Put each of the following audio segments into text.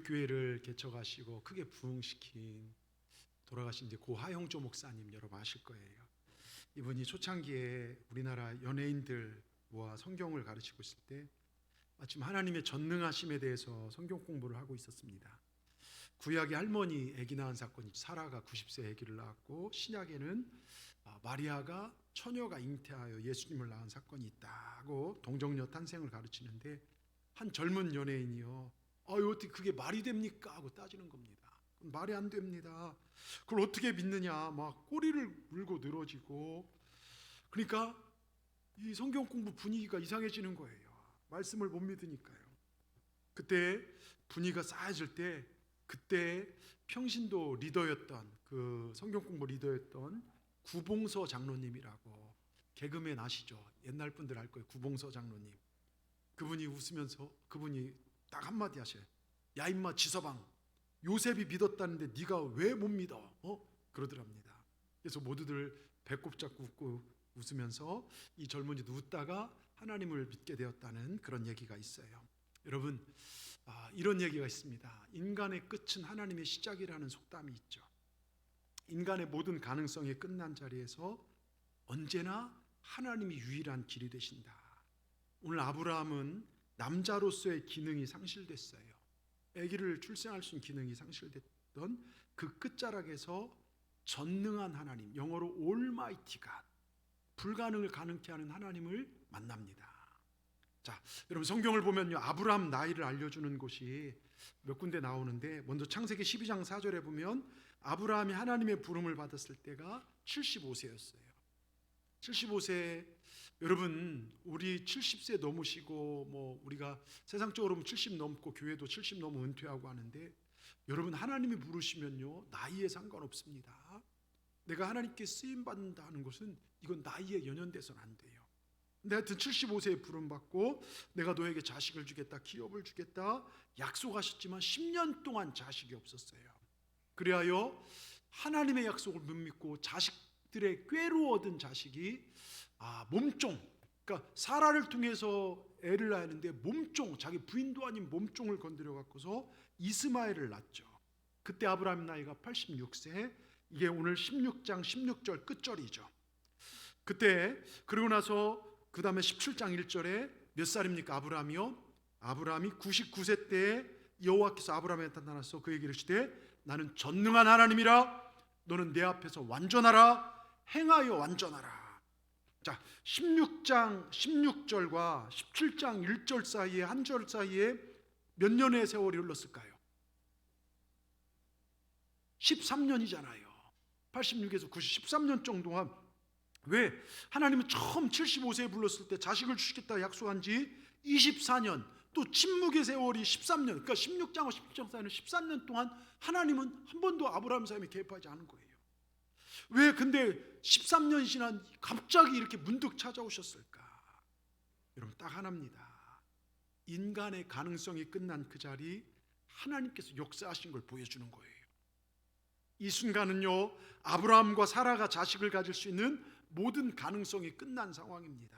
구육교회를 개척하시고 크게 부흥시킨 돌아가신 이제 고 하영조 목사님 여러분 아실 거예요. 이분이 초창기에 우리나라 연예인들 모아 성경을 가르치고 있을 때 마침 하나님의 전능하심에 대해서 성경 공부를 하고 있었습니다. 구약의 할머니 아기 낳은 사건이 사라가 90세 아기를 낳았고, 신약에는 마리아가 처녀가 잉태하여 예수님을 낳은 사건이 있다고 동정녀 탄생을 가르치는데, 한 젊은 연예인이요, 어떻게 그게 말이 됩니까? 하고 따지는 겁니다. 말이 안 됩니다. 그걸 어떻게 믿느냐, 막 꼬리를 물고 늘어지고. 그러니까 이 성경 공부 분위기가 이상해지는 거예요. 말씀을 못 믿으니까요. 그때 분위기가 싸해질 때, 그때 평신도 리더였던, 그 성경 공부 리더였던 구봉서 장로님이라고, 개그맨 아시죠? 옛날 분들 알 거예요. 구봉서 장로님. 그분이 웃으면서 그분이 딱 한마디 하셔요. 야 임마 지서방, 요셉이 믿었다는데 네가 왜 못 믿어? 그러더랍니다. 그래서 모두들 배꼽 잡고 웃고 웃으면서 이 젊은이도 웃다가 하나님을 믿게 되었다는 그런 얘기가 있어요. 여러분, 이런 얘기가 있습니다. 인간의 끝은 하나님의 시작이라는 속담이 있죠. 인간의 모든 가능성이 끝난 자리에서 언제나 하나님이 유일한 길이 되신다. 오늘 아브라함은 남자로서의 기능이 상실됐어요. 아기를 출생할 수 있는 기능이 상실됐던 그 끝자락에서 전능한 하나님, 영어로 Almighty God, 불가능을 가능케 하는 하나님을 만납니다. 자, 여러분 성경을 보면요, 아브라함 나이를 알려주는 곳이 몇 군데 나오는데, 먼저 창세기 12장 4절에 보면 아브라함이 하나님의 부름을 받았을 때가 75세였어요. 75세, 여러분 우리 70세 넘으시고 뭐 우리가 세상적으로 보면 70 넘고 교회도 70 넘으면 은퇴하고 하는데, 여러분 하나님이 부르시면요 나이에 상관없습니다. 내가 하나님께 쓰임 받는다는 것은 이건 나이에 연연돼서는 안 돼요. 근데 하여튼 75세에 부름받고 내가 너에게 자식을 주겠다, 기업을 주겠다 약속하셨지만 10년 동안 자식이 없었어요. 그리하여 하나님의 약속을 못 믿고 자식들의 꾀로 얻은 자식이 몸종, 그러니까 사라를 통해서 애를 낳았는데 몸종, 자기 부인도 아닌 몸종을 건드려 갖고서 이스마엘을 낳죠. 그때 아브라함 나이가 86세, 이게 오늘 16장 16절 끝절이죠. 그때 그러고 나서 그 다음에 17장 1절에 몇 살입니까? 아브라함이 99세 때에 여호와께서 아브라함에 나타나서 그에게 이르시되 나는 전능한 하나님이라, 너는 내 앞에서 완전하라, 행하여 완전하라. 자, 16장 16절과 17장 1절 사이에, 한 절 사이에 몇 년의 세월이 흘렀을까요? 13년이잖아요 86에서 90, 13년 정도가. 왜? 하나님은 처음 75세에 불렀을 때 자식을 주시겠다 약속한 지 24년, 또 침묵의 세월이 13년, 그러니까 16장과 17장 사이는 13년 동안 하나님은 한 번도 아브라함 삶에 개입하지 않은 거예요. 왜 근데 13년이 지난 갑자기 이렇게 문득 찾아오셨을까? 여러분 딱 하나입니다. 인간의 가능성이 끝난 그 자리, 하나님께서 역사하신 걸 보여주는 거예요. 이 순간은요, 아브라함과 사라가 자식을 가질 수 있는 모든 가능성이 끝난 상황입니다.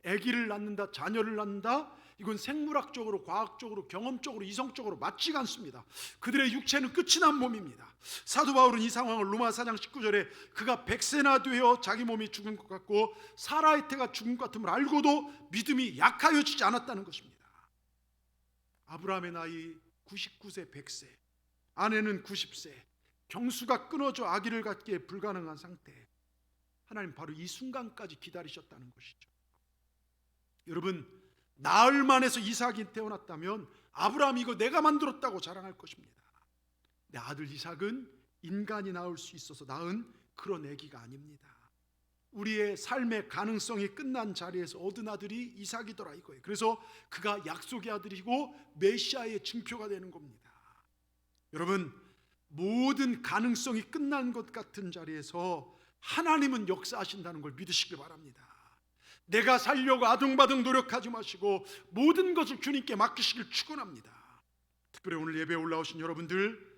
아기를 낳는다, 자녀를 낳는다, 이건 생물학적으로, 과학적으로, 경험적으로, 이성적으로 맞지가 않습니다. 그들의 육체는 끝이 난 몸입니다. 사도 바울은 이 상황을 로마 4장 19절에 그가 100세나 되어 자기 몸이 죽은 것 같고 사라의 태가 죽은 것 같음을 알고도 믿음이 약하여지지 않았다는 것입니다. 아브라함의 나이 99세, 100세, 아내는 90세, 경수가 끊어져 아기를 갖기에 불가능한 상태. 하나님 바로 이 순간까지 기다리셨다는 것이죠. 여러분, 나흘만 해서 이삭이 태어났다면 아브라함이 이거 내가 만들었다고 자랑할 것입니다. 내 아들 이삭은 인간이 낳을 수 있어서 낳은 그런 아기가 아닙니다. 우리의 삶의 가능성이 끝난 자리에서 얻은 아들이 이삭이더라 이거예요. 그래서 그가 약속의 아들이고 메시아의 증표가 되는 겁니다. 여러분, 모든 가능성이 끝난 것 같은 자리에서 하나님은 역사하신다는 걸 믿으시길 바랍니다. 내가 살려고 아둥바둥 노력하지 마시고 모든 것을 주님께 맡기시길 축원합니다. 특별히 오늘 예배에 올라오신 여러분들,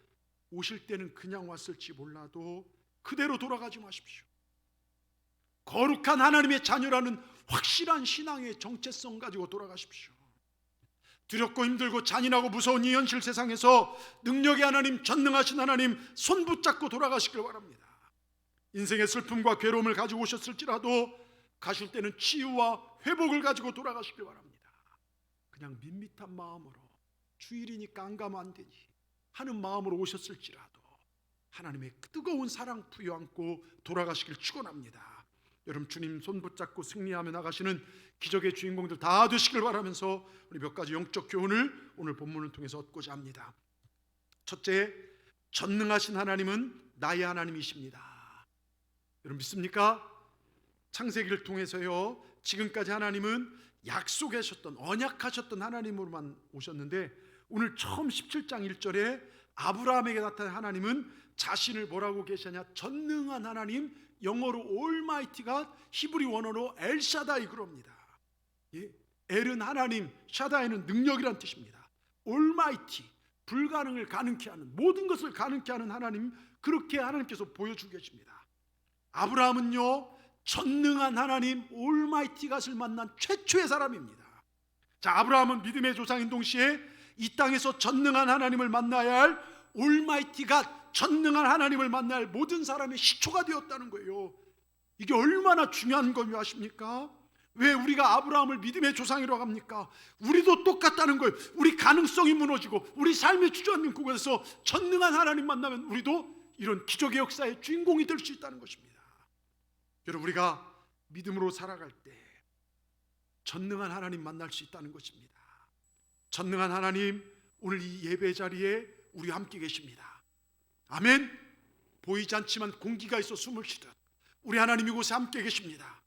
오실 때는 그냥 왔을지 몰라도 그대로 돌아가지 마십시오. 거룩한 하나님의 자녀라는 확실한 신앙의 정체성 가지고 돌아가십시오. 두렵고 힘들고 잔인하고 무서운 이 현실 세상에서 능력의 하나님, 전능하신 하나님 손 붙잡고 돌아가시길 바랍니다. 인생의 슬픔과 괴로움을 가지고 오셨을지라도 가실 때는 치유와 회복을 가지고 돌아가시길 바랍니다. 그냥 밋밋한 마음으로 주일이니까 안 가면 안 되니 하는 마음으로 오셨을지라도 하나님의 뜨거운 사랑 부여안고 돌아가시길 축원합니다. 여러분, 주님 손 붙잡고 승리하며 나가시는 기적의 주인공들 다 되시길 바라면서 우리 몇 가지 영적 교훈을 오늘 본문을 통해서 얻고자 합니다. 첫째, 전능하신 하나님은 나의 하나님이십니다. 여러분 믿습니까? 창세기를 통해서요, 지금까지 하나님은 약속하셨던, 언약하셨던 하나님으로만 오셨는데 오늘 처음 17장 1절에 아브라함에게 나타난 하나님은 자신을 뭐라고 계시냐? 전능한 하나님, 영어로 Almighty God, 히브리 원어로 엘샤다이 그럽니다. 엘은 하나님, 샤다이는 능력이란 뜻입니다. Almighty, 불가능을 가능케 하는, 모든 것을 가능케 하는 하나님, 그렇게 하나님께서 보여주고 계십니다. 아브라함은요, 전능한 하나님 Almighty God을 만난 최초의 사람입니다. 자, 아브라함은 믿음의 조상인 동시에 이 땅에서 전능한 하나님을 만나야 할 Almighty God, 전능한 하나님을 만나야 할 모든 사람의 시초가 되었다는 거예요. 이게 얼마나 중요한 거며 아십니까? 왜 우리가 아브라함을 믿음의 조상이라고 합니까? 우리도 똑같다는 거예요. 우리 가능성이 무너지고 우리 삶의 주저앉는 곳에서 전능한 하나님 만나면 우리도 이런 기적의 역사의 주인공이 될 수 있다는 것입니다. 여러분, 우리가 믿음으로 살아갈 때 전능한 하나님 만날 수 있다는 것입니다. 전능한 하나님, 오늘 이 예배 자리에 우리와 함께 계십니다. 아멘. 보이지 않지만 공기가 있어 숨을 쉬듯 우리 하나님 이곳에 함께 계십니다.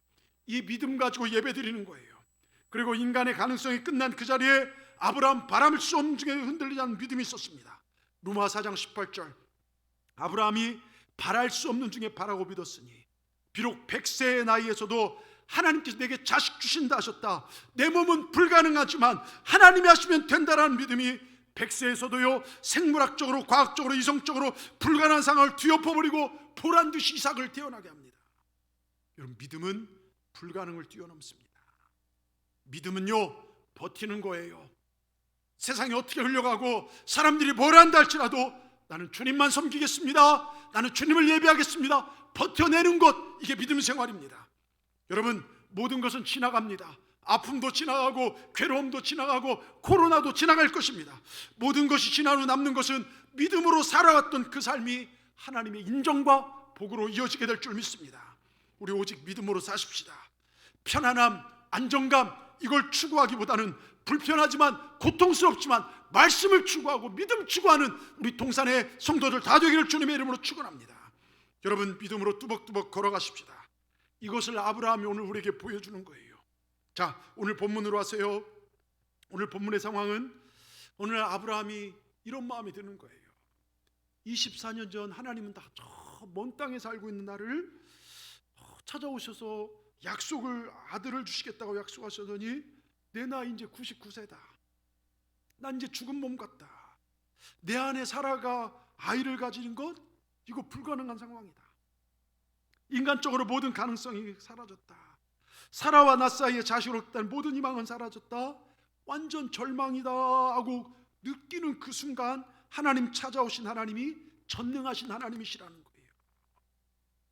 이 믿음 가지고 예배 드리는 거예요. 그리고 인간의 가능성이 끝난 그 자리에 아브라함 바람을 쏘는 중에 흔들리지 않는 믿음이 있었습니다. 로마 4장 18절, 아브라함이 바랄 수 없는 중에 바라고 믿었으니 비록 100세의 나이에서도 하나님께서 내게 자식 주신다 하셨다. 내 몸은 불가능하지만 하나님이 하시면 된다라는 믿음이 100세에서도요, 생물학적으로, 과학적으로, 이성적으로 불가능한 상황을 뒤엎어버리고 보란듯이 이삭을 태어나게 합니다. 여러분, 믿음은 불가능을 뛰어넘습니다. 믿음은요, 버티는 거예요. 세상이 어떻게 흘러가고 사람들이 뭘 한다 할지라도 나는 주님만 섬기겠습니다, 나는 주님을 예배하겠습니다, 버텨내는 것, 이게 믿음 생활입니다. 여러분, 모든 것은 지나갑니다. 아픔도 지나가고 괴로움도 지나가고 코로나도 지나갈 것입니다. 모든 것이 지나고 남는 것은 믿음으로 살아왔던 그 삶이 하나님의 인정과 복으로 이어지게 될 줄 믿습니다. 우리 오직 믿음으로 사십시다. 편안함, 안정감, 이걸 추구하기보다는 불편하지만 고통스럽지만 말씀을 추구하고 믿음 추구하는 우리 동산의 성도들 다 되기를 주님의 이름으로 축원합니다. 여러분, 믿음으로 뚜벅뚜벅 걸어가십시다. 이것을 아브라함이 오늘 우리에게 보여주는 거예요. 자, 오늘 본문으로 하세요. 오늘 본문의 상황은 오늘 아브라함이 이런 마음이 드는 거예요. 24년 전 하나님은 다 저 먼 땅에 살고 있는 나를 찾아오셔서 약속을, 아들을 주시겠다고 약속하셨더니 내 나이 이제 99세다. 난 이제 죽은 몸 같다. 내 안에 사라가 아이를 가지는 것, 이거 불가능한 상황이다. 인간적으로 모든 가능성이 사라졌다. 사라와 나 사이에 자식을 얻다는 모든 희망은 사라졌다. 완전 절망이다 하고 느끼는 그 순간 하나님 찾아오신 하나님이 전능하신 하나님이시라는 거예요.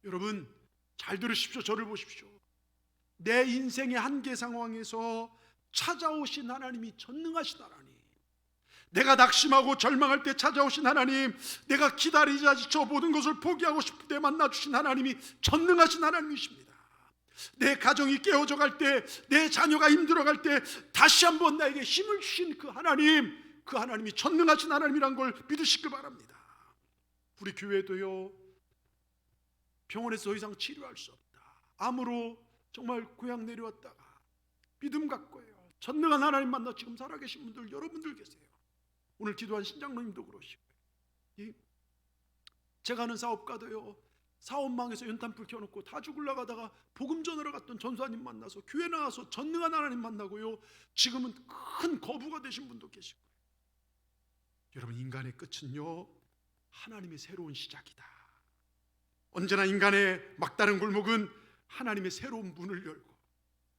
여러분, 잘 들으십시오. 저를 보십시오. 내 인생의 한계 상황에서 찾아오신 하나님이 전능하신 하나님, 내가 낙심하고 절망할 때 찾아오신 하나님, 내가 기다리자 지쳐 모든 것을 포기하고 싶을 때 만나주신 하나님이 전능하신 하나님이십니다. 내 가정이 깨어져 갈 때, 내 자녀가 힘들어갈 때 다시 한번 나에게 힘을 주신 그 하나님, 그 하나님이 전능하신 하나님이란 걸 믿으시길 바랍니다. 우리 교회도요, 병원에서 더 이상 치료할 수 없다, 암으로 정말 고향 내려왔다가 믿음 갖고요, 전능한 하나님 만나 지금 살아계신 분들, 여러분들 계세요. 오늘 기도한 신장로님도 그러시고, 제가 아는 사업가도요, 사업망에서 연탄불 켜놓고 다 죽으려고 하다가 복음 전하러 갔던 전사님 만나서 교회 나와서 전능한 하나님 만나고요, 지금은 큰 거부가 되신 분도 계시고. 여러분, 인간의 끝은요, 하나님의 새로운 시작이다. 언제나 인간의 막다른 골목은 하나님의 새로운 문을 열고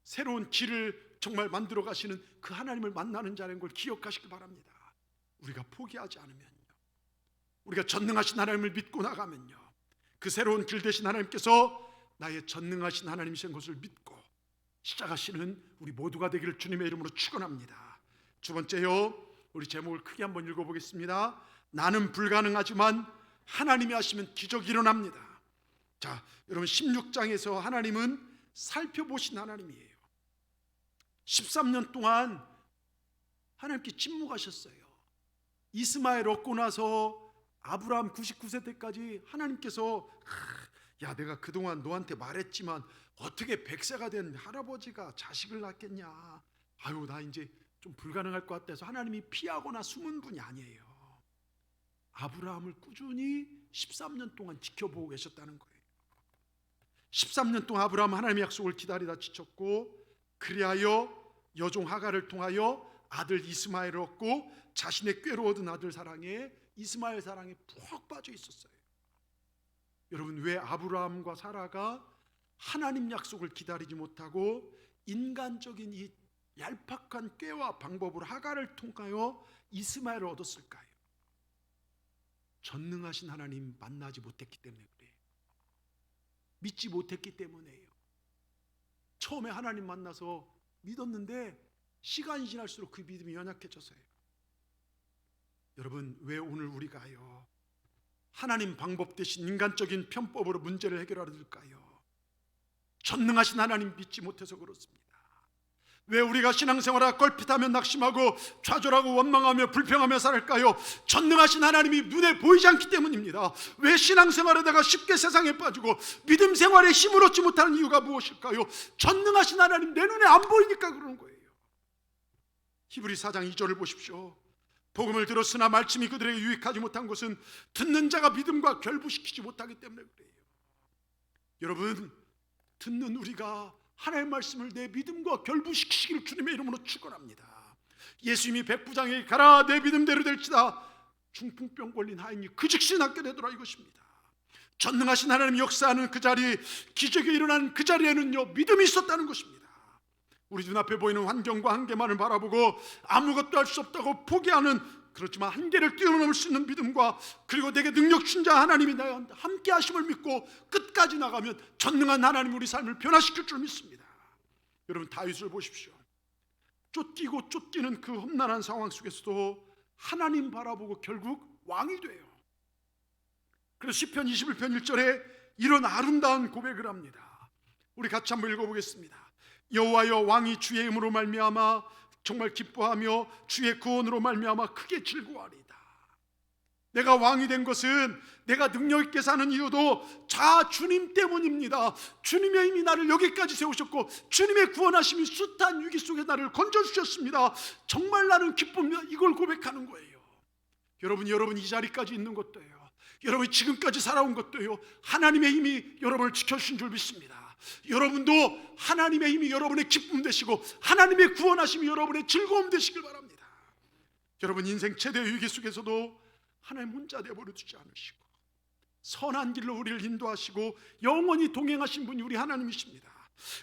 새로운 길을 정말 만들어 가시는 그 하나님을 만나는 자라는 걸 기억하시기 바랍니다. 우리가 포기하지 않으면요, 우리가 전능하신 하나님을 믿고 나가면요, 그 새로운 길 되신 하나님께서 나의 전능하신 하나님이신 것을 믿고 시작하시는 우리 모두가 되기를 주님의 이름으로 축원합니다. 두 번째요, 우리 제목을 크게 한번 읽어보겠습니다. 나는 불가능하지만 하나님이 하시면 기적이 일어납니다. 자, 여러분 16장에서 하나님은 살펴보신 하나님이에요. 13년 동안 하나님께 침묵하셨어요. 이스마엘 얻고 나서 아브라함 99세 때까지 하나님께서 야, 내가 그동안 너한테 말했지만 어떻게 100세가 된 할아버지가 자식을 낳겠냐, 아유 나 이제 좀 불가능할 것 같아서 하나님이 피하거나 숨은 분이 아니에요. 아브라함을 꾸준히 13년 동안 지켜보고 계셨다는 거예요. 13년 동안 아브라함은 하나님의 약속을 기다리다 지쳤고, 그리하여 여종 하갈을 통하여 아들 이스마엘을 얻고 자신의 꾀로 얻은 아들 사랑에, 이스마엘 사랑에 푹 빠져 있었어요. 여러분, 왜 아브라함과 사라가 하나님 약속을 기다리지 못하고 인간적인 이 얄팍한 꾀와 방법으로 하갈을 통하여 이스마엘을 얻었을까요? 전능하신 하나님 만나지 못했기 때문에 그래요. 믿지 못했기 때문에요. 처음에 하나님 만나서 믿었는데 시간이 지날수록 그 믿음이 연약해져서요. 여러분, 왜 오늘 우리가요 하나님 방법 대신 인간적인 편법으로 문제를 해결하려들까요? 전능하신 하나님 믿지 못해서 그렇습니다. 왜 우리가 신앙생활에 껄핏하며 낙심하고 좌절하고 원망하며 불평하며 살을까요? 전능하신 하나님이 눈에 보이지 않기 때문입니다. 왜 신앙생활에다가 쉽게 세상에 빠지고 믿음 생활에 힘을 얻지 못하는 이유가 무엇일까요? 전능하신 하나님 내 눈에 안 보이니까 그러는 거예요. 히브리 4장 2절을 보십시오. 복음을 들었으나 말씀이 그들에게 유익하지 못한 것은 듣는 자가 믿음과 결부시키지 못하기 때문에 그래요. 여러분, 듣는 우리가 하나님의 말씀을 내 믿음과 결부시키시기를 주님의 이름으로 축원합니다. 예수님이 백부장에게 가라 내 믿음대로 될지다, 중풍병 걸린 하인이 그 즉시 낫게 되더라, 이것입니다. 전능하신 하나님 역사하는 그 자리, 기적이 일어나는 그 자리에는요 믿음이 있었다는 것입니다. 우리 눈앞에 보이는 환경과 한계만을 바라보고 아무것도 할 수 없다고 포기하는, 그렇지만 한계를 뛰어넘을 수 있는 믿음과, 그리고 내게 능력 준 자 하나님이 나와 함께 하심을 믿고 끝까지 나가면 전능한 하나님 우리 삶을 변화시킬 줄 믿습니다. 여러분, 다윗을 보십시오. 쫓기고 쫓기는 그 험난한 상황 속에서도 하나님 바라보고 결국 왕이 돼요. 그래서 시편 21편 1절에 이런 아름다운 고백을 합니다. 우리 같이 한번 읽어보겠습니다. 여호와여, 왕이 주의 힘으로 말미암아 정말 기뻐하며 주의 구원으로 말미암아 크게 즐거워하리이다. 내가 왕이 된 것은 내가 능력 있게 사는 이유도 자 주님 때문입니다. 주님의 힘이 나를 여기까지 세우셨고 주님의 구원하심이 숱한 위기 속에 나를 건져주셨습니다. 정말 나는 기쁩니다. 이걸 고백하는 거예요. 여러분 이 자리까지 있는 것도요, 여러분이 지금까지 살아온 것도요, 하나님의 힘이 여러분을 지켜주신 줄 믿습니다. 여러분도 하나님의 힘이 여러분의 기쁨 되시고 하나님의 구원하심이 여러분의 즐거움 되시길 바랍니다. 여러분, 인생 최대 위기 속에서도 하나님 혼자 내버려 두지 않으시고 선한 길로 우리를 인도하시고 영원히 동행하신 분이 우리 하나님이십니다.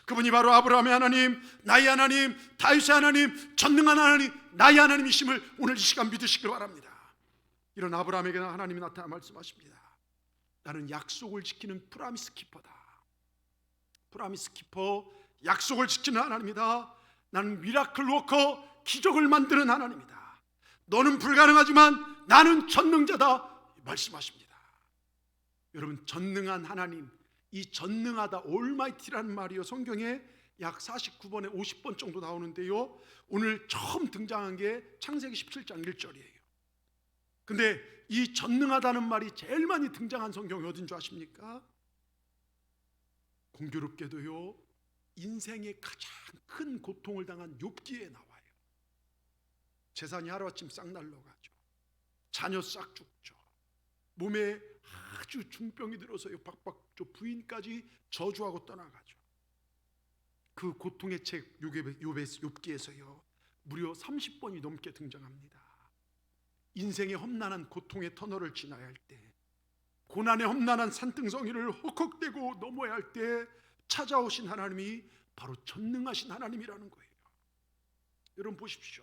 그분이 바로 아브라함의 하나님, 나의 하나님, 다윗의 하나님, 전능한 하나님, 나의 하나님이심을 오늘 이 시간 믿으시길 바랍니다. 이런 아브라함에게 하나님이 나타나 말씀하십니다. 나는 약속을 지키는 프라미스 키퍼다. 프라미스 키퍼, 약속을 지키는 하나님이다. 나는 미라클 워커, 기적을 만드는 하나님이다. 너는 불가능하지만 나는 전능자다, 말씀하십니다. 여러분, 전능한 하나님, 이 전능하다, 올마이티라는 말이요 성경에 약 49번에 50번 정도 나오는데요, 오늘 처음 등장한 게 창세기 17장 1절이에요. 근데 이 전능하다는 말이 제일 많이 등장한 성경이 어딘 줄 아십니까? 공교롭게도요, 인생의 가장 큰 고통을 당한 욥기에 나와요. 재산이 하루아침 싹 날라가죠. 자녀 싹 죽죠. 몸에 아주 중병이 들어서요 박박죠. 부인까지 저주하고 떠나가죠. 그 고통의 책 욥기에서요 무려 30번이 넘게 등장합니다. 인생의 험난한 고통의 터널을 지나야 할 때, 고난의 험난한 산등성이를 헉헉대고 넘어야 할 때 찾아오신 하나님이 바로 전능하신 하나님이라는 거예요. 여러분 보십시오.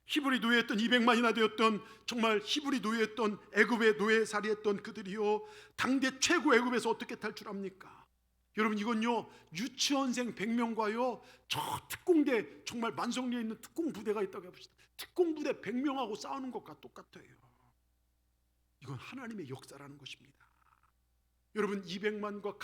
히브리 노예였던 200만이나 되었던 정말 히브리 노예였던 애굽의 노예살이했던 그들이요 당대 최고 애굽에서 어떻게 탈출합니까? 여러분 이건요 유치원생 100명과요 저 특공대 정말 만성리에 있는 특공 부대가 있다고 해봅시다. 특공 부대 100명하고 싸우는 것과 똑같아요. 이건 하나님의 역사라는 것입니다. 여러분 200만과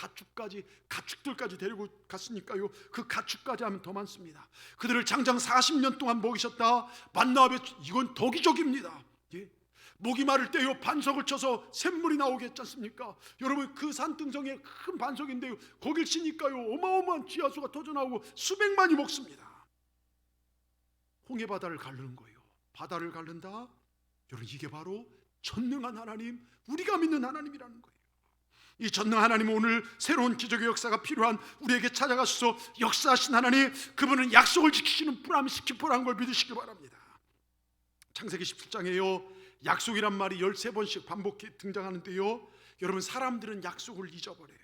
가축들까지 데리고 갔으니까요 그 가축까지 하면 더 많습니다. 그들을 장장 40년 동안 먹이셨다. 만나배 이건 덕이적입니다. 예? 목이 마를 때요 반석을 쳐서 샘물이 나오겠지 않습니까? 여러분 그 산등성에 큰 반석인데요 거길 치니까요 어마어마한 지하수가 터져나오고 수백만이 먹습니다. 홍해바다를 가르는 거예요. 바다를 가른다. 여러분 이게 바로 전능한 하나님, 우리가 믿는 하나님이라는 거예요. 이 전능한 하나님은 오늘 새로운 기적의 역사가 필요한 우리에게 찾아가셔서 역사하신 하나님, 그분은 약속을 지키시는 브라미스키포라는 걸 믿으시기 바랍니다. 창세기 17장에요 약속이란 말이 13번씩 반복해 등장하는데요 여러분 사람들은 약속을 잊어버려요.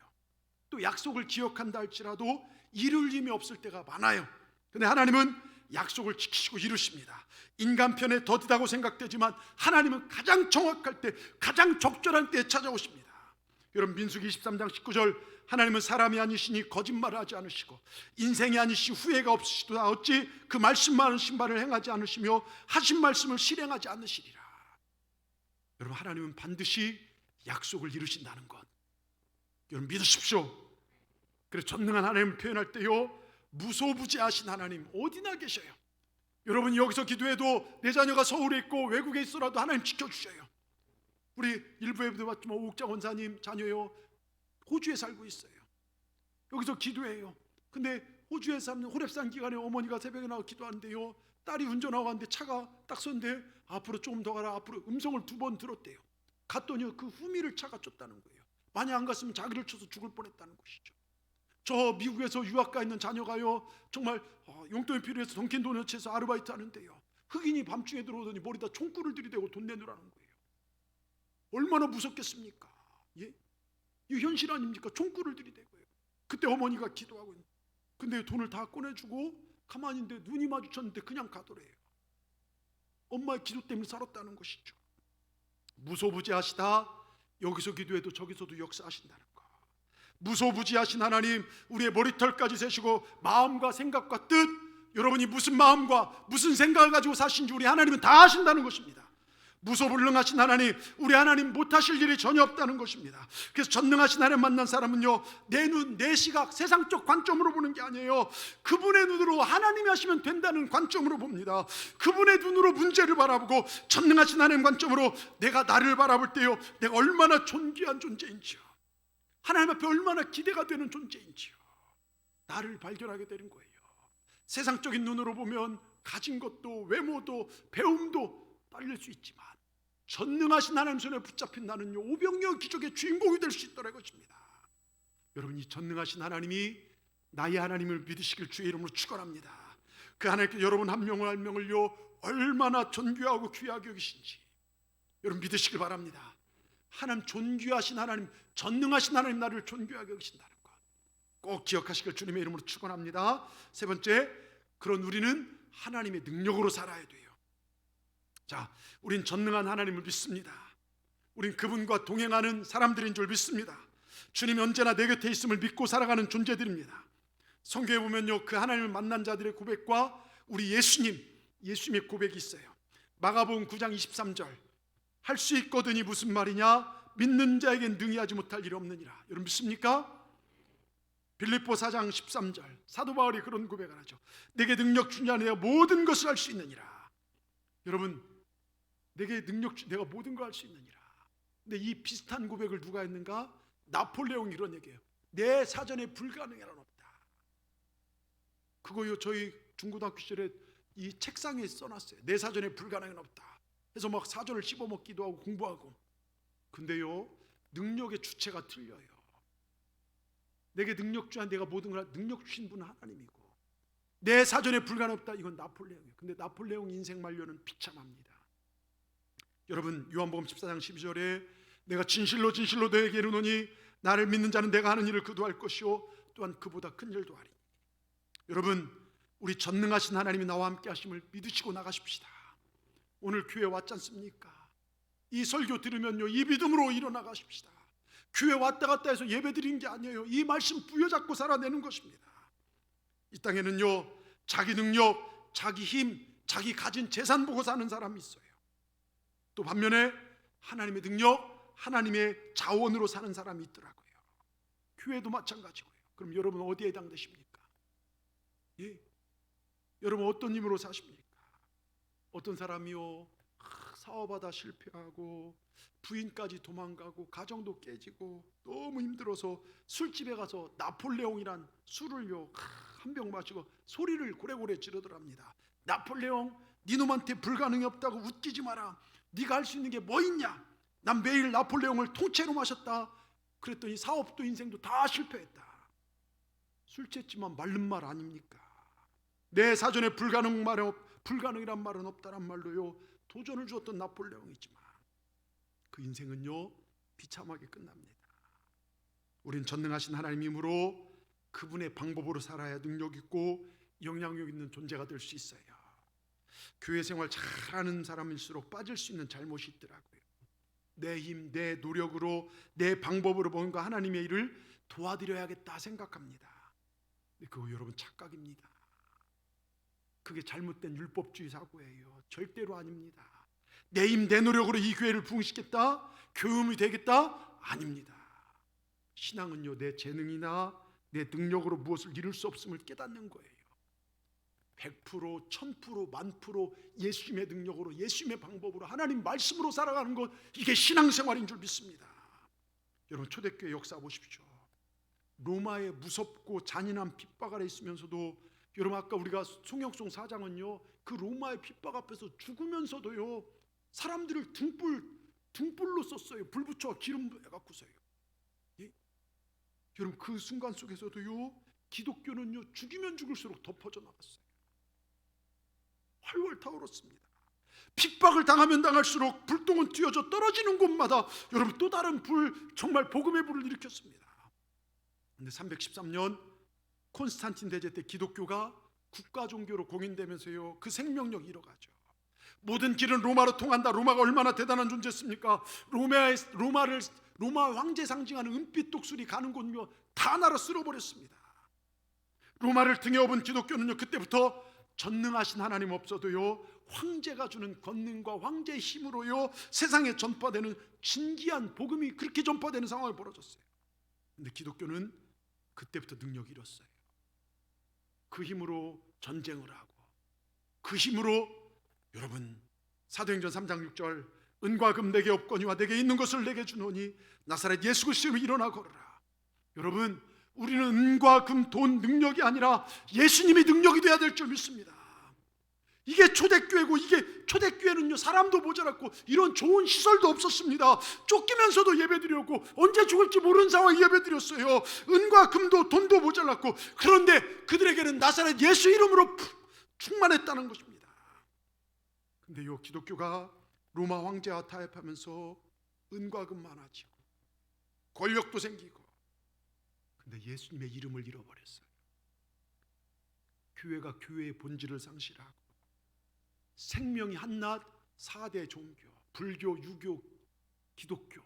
또 약속을 기억한다 할지라도 이룰 힘이 없을 때가 많아요. 근데 하나님은 약속을 지키시고 이루십니다. 인간 편에 더디다고 생각되지만 하나님은 가장 정확할 때, 가장 적절한 때에 찾아오십니다. 여러분 민수기 23장 19절 하나님은 사람이 아니시니 거짓말을 하지 않으시고 인생이 아니시 후회가 없으시도다 어찌 그 말씀만은 신발을 행하지 않으시며 하신 말씀을 실행하지 않으시리라. 여러분 하나님은 반드시 약속을 이루신다는 것 여러분 믿으십시오. 그래서 전능한 하나님을 표현할 때요 무소부지하신 하나님 어디나 계셔요. 여러분 여기서 기도해도 내 자녀가 서울에 있고 외국에 있어라도 하나님 지켜주셔요. 우리 일부에도 봤지만 오국자 원사님 자녀요 호주에 살고 있어요. 여기서 기도해요. 근데 호주에 사는 호랩산 기간에 어머니가 새벽에 나와 기도하는데요 딸이 운전하고 가는데 차가 딱 섰는데 앞으로 조금 더 가라 앞으로 음성을 2번 들었대요. 갔더니 그 후미를 차가 쫓다는 거예요. 만약 안 갔으면 자기를 쳐서 죽을 뻔했다는 것이죠. 저 미국에서 유학 가 있는 자녀가요 정말 용돈이 필요해서 던킨 도너츠에서 아르바이트 하는데요 흑인이 밤중에 들어오더니 머리다 총구를 들이대고 돈 내놓으라는 거예요. 얼마나 무섭겠습니까? 예? 이 현실 아닙니까? 총구를 들이대고요. 그때 어머니가 기도하고 있는 근데 돈을 다 꺼내주고 가만히 있는데 눈이 마주쳤는데 그냥 가더래요. 엄마의 기도 때문에 살았다는 것이죠. 무소부지하시다. 여기서 기도해도 저기서도 역사하신다는 거. 무소부지하신 하나님 우리의 머리털까지 세시고 마음과 생각과 뜻 여러분이 무슨 마음과 무슨 생각을 가지고 사신지 우리 하나님은 다 아신다는 것입니다. 무소불능하신 하나님 우리 하나님 못하실 일이 전혀 없다는 것입니다. 그래서 전능하신 하나님 만난 사람은요 내 눈, 내 시각, 세상적 관점으로 보는 게 아니에요. 그분의 눈으로 하나님이 하시면 된다는 관점으로 봅니다. 그분의 눈으로 문제를 바라보고 전능하신 하나님 관점으로 내가 나를 바라볼 때요 내가 얼마나 존귀한 존재인지요 하나님 앞에 얼마나 기대가 되는 존재인지요 나를 발견하게 되는 거예요. 세상적인 눈으로 보면 가진 것도 외모도 배움도 딸릴 수 있지만 전능하신 하나님 손에 붙잡힌 나는요 오병이어 기적의 주인공이 될 수 있더라 것입니다. 여러분 이 전능하신 하나님이 나의 하나님을 믿으시길 주의 이름으로 축원합니다. 그 하나님께 여러분 한 명을 한 명을요 얼마나 존귀하고 귀하게 여기신지 여러분 믿으시길 바랍니다. 하나님 존귀하신 하나님 전능하신 하나님 나를 존귀하게 여기신다는 것 꼭 기억하시길 주님의 이름으로 축원합니다. 세 번째 그런 우리는 하나님의 능력으로 살아야 돼요. 자, 우린 전능한 하나님을 믿습니다. 우린 그분과 동행하는 사람들인 줄 믿습니다. 주님이 언제나 내 곁에 있음을 믿고 살아가는 존재들입니다. 성경에 보면요 그 하나님을 만난 자들의 고백과 우리 예수님의 고백이 있어요. 마가복음 9장 23절 할 수 있거든이 무슨 말이냐 믿는 자에겐 능히 하지 못할 일이 없느니라. 여러분 믿습니까? 빌립보 4장 13절 사도 바울이 그런 고백을 하죠. 내게 능력 주니 내가 모든 것을 할 수 있느니라. 여러분 내게 능력 내가 모든 걸 할 수 있느니라. 근데 이 비슷한 고백을 누가 했는가? 나폴레옹이 이런 얘기해요. 내 사전에 불가능한 없다. 그거요 저희 중고등학교 시절에 이 책상에 써놨어요. 내 사전에 불가능한 없다. 그래서 막 사전을 씹어먹기도 하고 공부하고. 근데요 능력의 주체가 틀려요. 내게 능력 주한 내가 모든 걸 능력 주신 분은 하나님이고 내 사전에 불가능 없다 이건 나폴레옹이에요. 근데 나폴레옹 인생 만료는 비참합니다. 여러분 요한복음 14장 12절에 내가 진실로 진실로 너에게 이르노니 나를 믿는 자는 내가 하는 일을 그도 할 것이요 또한 그보다 큰 일도 하리. 여러분 우리 전능하신 하나님이 나와 함께 하심을 믿으시고 나가십시다. 오늘 교회 왔지 않습니까? 이 설교 들으면요, 이 믿음으로 일어나가십시다. 교회 왔다 갔다 해서 예배 드리는 게 아니에요. 이 말씀 부여잡고 살아내는 것입니다. 이 땅에는요, 자기 능력, 자기 힘, 자기 가진 재산 보고 사는 사람이 있어요. 또 반면에 하나님의 능력, 하나님의 자원으로 사는 사람이 있더라고요. 교회도 마찬가지고요. 그럼 여러분 어디에 해당되십니까? 예? 여러분 어떤 힘으로 사십니까? 어떤 사람이요, 사업하다 실패하고 부인까지 도망가고 가정도 깨지고 너무 힘들어서 술집에 가서 나폴레옹이란 술을요 한 병 마시고 소리를 고래고래 지르더랍니다. 나폴레옹, 니놈한테 불가능이 없다고 웃기지 마라. 네가 할 수 있는 게 뭐 있냐? 난 매일 나폴레옹을 통째로 마셨다. 그랬더니 사업도 인생도 다 실패했다. 술 취했지만 말른 말 아닙니까? 내 사전에 불가능이란 말은 없다란 말로요 도전을 주었던 나폴레옹이지만 그 인생은요 비참하게 끝납니다. 우린 전능하신 하나님 힘으로 그분의 방법으로 살아야 능력 있고 영향력 있는 존재가 될 수 있어요. 교회 생활 잘하는 사람일수록 빠질 수 있는 잘못이 있더라고요. 내 힘, 내 노력으로, 내 방법으로 뭔가 하나님의 일을 도와드려야겠다 생각합니다. 근데 그거 여러분 착각입니다. 그게 잘못된 율법주의 사고예요. 절대로 아닙니다. 내 힘, 내 노력으로 이 교회를 부흥시켰다, 교음이 되겠다? 아닙니다. 신앙은요, 내 재능이나 내 능력으로 무엇을 이룰 수 없음을 깨닫는 거예요. 100%, 1000%, 10,000% 예수님의 능력으로, 예수님의 방법으로, 하나님 말씀으로 살아가는 것, 이게 신앙생활인 줄 믿습니다. 여러분 초대교회 역사 보십시오. 로마의 무섭고 잔인한 핍박 아래 있으면서도, 여러분 아까 우리가 송영송 사장은요 그 로마의 핍박 앞에서 죽으면서도요 사람들을 등불로 썼어요. 불 붙여 기름 해갖고서요. 예? 여러분 그 순간 속에서도요 기독교는요 죽이면 죽을수록 더 퍼져나갔어요. 활활 타오랐습니다. 핍박을 당하면 당할수록 불똥은 튀어져 떨어지는 곳마다 여러분 또 다른 불, 정말 복음의 불을 일으켰습니다. 근데 313년 콘스탄틴 대제 때 기독교가 국가 종교로 공인되면서요 그 생명력이 잃어가죠. 모든 길은 로마로 통한다. 로마가 얼마나 대단한 존재였습니까? 로마 황제 상징하는 은빛 독수리 가는 곳요 다 나라 쓸어버렸습니다. 로마를 등에 업은 기독교는요 그때부터 전능하신 하나님 없어도요 황제가 주는 권능과 황제의 힘으로요 세상에 전파되는 진기한 복음이 그렇게 전파되는 상황이 벌어졌어요. 근데 기독교는 그때부터 능력을 잃었어요. 그 힘으로 전쟁을 하고, 그 힘으로 여러분 사도행전 3장 6절 은과 금 내게 없거니와 내게 있는 것을 내게 주노니 나사렛 예수 그리스도로 일어나 걸어라. 여러분 우리는 은과 금, 돈, 능력이 아니라 예수님이 능력이 돼야 될 줄 믿습니다. 이게 초대교회고, 이게 초대교회는요 사람도 모자랐고 이런 좋은 시설도 없었습니다. 쫓기면서도 예배드렸고 언제 죽을지 모르는 상황에 예배드렸어요. 은과 금도 돈도 모자랐고, 그런데 그들에게는 나사렛 예수 이름으로 충만했다는 것입니다. 근데 요 기독교가 로마 황제와 타협하면서 은과 금 많아지고 권력도 생기고, 근데 예수님의 이름을 잃어버렸어요. 교회가 교회의 본질을 상실하고 생명이 한낱 4대 종교, 불교, 유교, 기독교,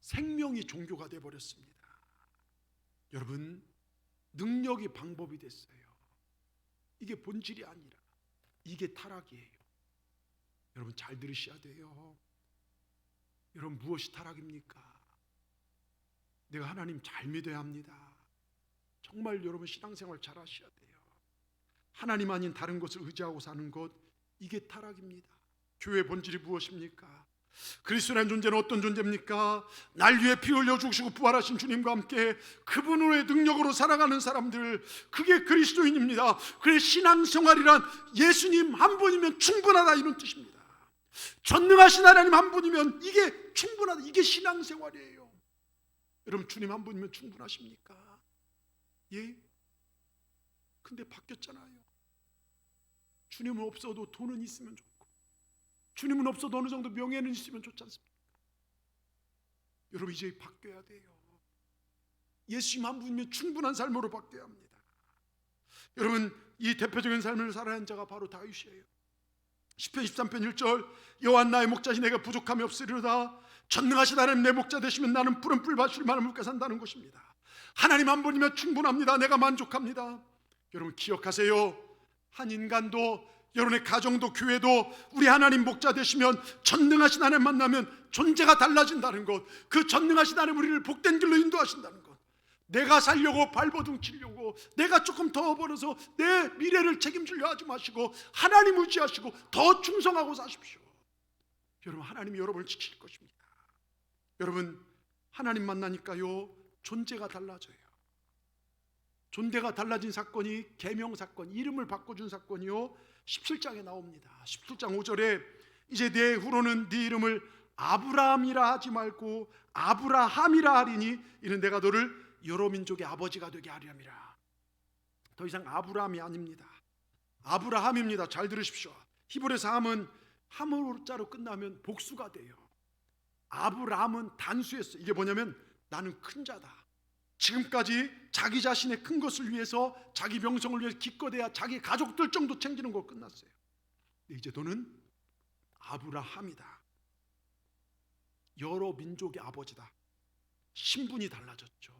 생명이 종교가 되어버렸습니다. 여러분 능력이 방법이 됐어요. 이게 본질이 아니라 이게 타락이에요. 여러분 잘 들으셔야 돼요. 여러분 무엇이 타락입니까? 내가 하나님 잘 믿어야 합니다. 정말 여러분 신앙생활 잘 하셔야 돼요. 하나님 아닌 다른 것을 의지하고 사는 것, 이게 타락입니다. 교회의 본질이 무엇입니까? 그리스도라는 존재는 어떤 존재입니까? 날 위해 피 흘려 죽으시고 부활하신 주님과 함께 그분의 능력으로 살아가는 사람들, 그게 그리스도인입니다. 그래서 신앙생활이란 예수님 한 분이면 충분하다 이런 뜻입니다. 전능하신 하나님 한 분이면 이게 충분하다, 이게 신앙생활이에요. 여러분 주님 한 분이면 충분하십니까? 예? 근데 바뀌었잖아요. 주님은 없어도 돈은 있으면 좋고, 주님은 없어도 어느 정도 명예는 있으면 좋지 않습니까? 여러분 이제 바뀌어야 돼요. 예수님 한 분이면 충분한 삶으로 바뀌어야 합니다. 여러분, 이 대표적인 삶을 살아야 하는 자가 바로 다윗이에요. 시편 13편 1절, 여호와 나의 목자시 내가 부족함이 없으리로다. 전능하신 하나님 내 목자 되시면 나는 푸른 풀밭을 만한 물가 산다는 것입니다. 하나님 한 분이면 충분합니다. 내가 만족합니다. 여러분 기억하세요. 한 인간도, 여러분의 가정도, 교회도 우리 하나님 목자 되시면, 전능하신 하나님 만나면 존재가 달라진다는 것, 그 전능하신 하나님 우리를 복된 길로 인도하신다는 것. 내가 살려고 발버둥 치려고, 내가 조금 더 벌어서 내 미래를 책임지려 하지 마시고 하나님 의지하시고 더 충성하고 사십시오. 여러분, 하나님이 여러분을 지킬 것입니다. 여러분, 하나님 만나니까요 존재가 달라져요. 존재가 달라진 사건이 계명 사건, 이름을 바꿔준 사건이요 17장에 나옵니다. 17장 5절에 이제 내 후로는 네 이름을 아브라함이라 하지 말고 아브라함이라 하리니 이는 내가 너를 여러 민족의 아버지가 되게 하리함이라. 더 이상 아브라함이 아닙니다. 아브라함입니다. 잘 들으십시오. 히브리서 함은 함으로자로 끝나면 복수가 돼요. 아브라함은 단수였어요. 이게 뭐냐면 나는 큰 자다. 지금까지 자기 자신의 큰 것을 위해서, 자기 명성을 위해서 기껏해야 자기 가족들 정도 챙기는 거 끝났어요. 근데 이제 너는 아브라함이다. 여러 민족의 아버지다. 신분이 달라졌죠.